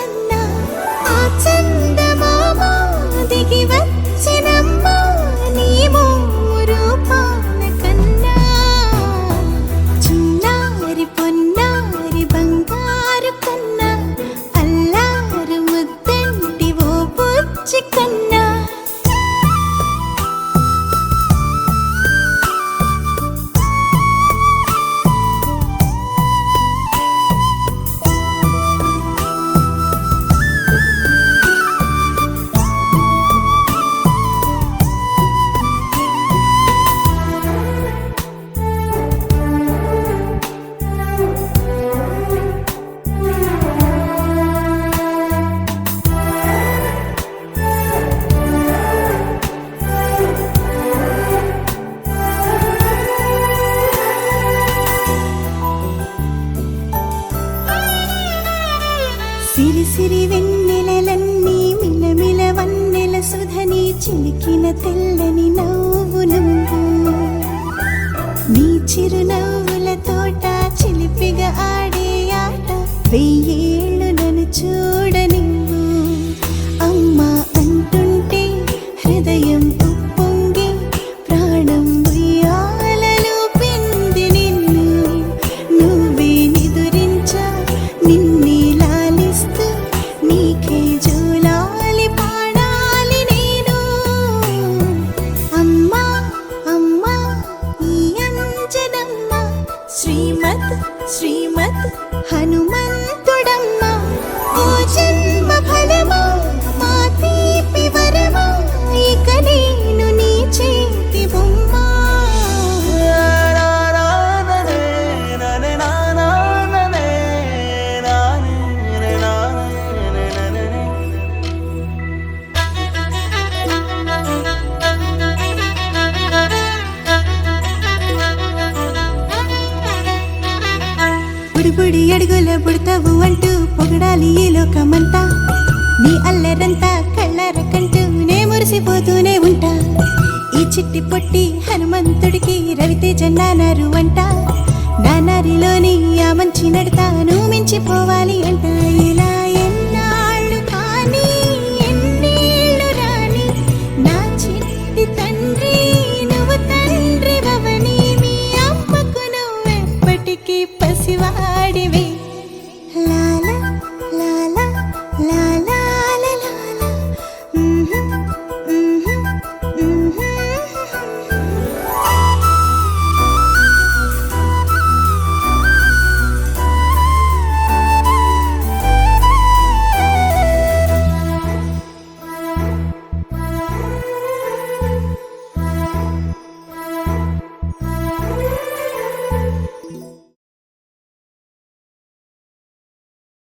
కన్నా ఆ చందమామ దిగి వచ్చినమ్మా నీ రూపాల కన్నా చిన్నారి పొన్నారి బంగారు కన్నా అల్లారు ముద్దంటి ఓ బుజ్జి కన్నా సిరి సిరి వెన్నెలలన్నీ మిలమిల వన్నెల సుధని చిలికిన తెల్లని నవ్వు నువ్వు నీ చిరునవ్వుల తోట చిలిపిగా ఆడే ఆట వెయ్యేళ్ళు నన్ను చూడనివ్వు అమ్మా అంటుంటే హృదయం ఉప్పొంగి ప్రాణం ఉయ్యాలలో పిండి నిన్ను నువ్వే నిదురించా నిన్నే నీకే జోలాలి పాడాలి నేను అమ్మా అమ్మా ఈ అంజనమ్మ శ్రీమత్ శ్రీమత్ హనుమంతుడమ్మ ఓ జన్మ ఫలమా మా తీపి వరమా ఇక నేను నీ చేతి బొమ్మ బుడి అడుగుల పుడతావు అంటూ పొగడాలి ఈ లోకమంతా నీ అల్లరంతా కళ్ళార కంటూ నే మురిసిపోతూనే ఉంటా ఈ చిట్టి పొట్టి హనుమంతుడికి రవితేజ నానారు అంట నానారిలోని ఆ మంచి నడతా నువ్వు మించిపోవాలి అంట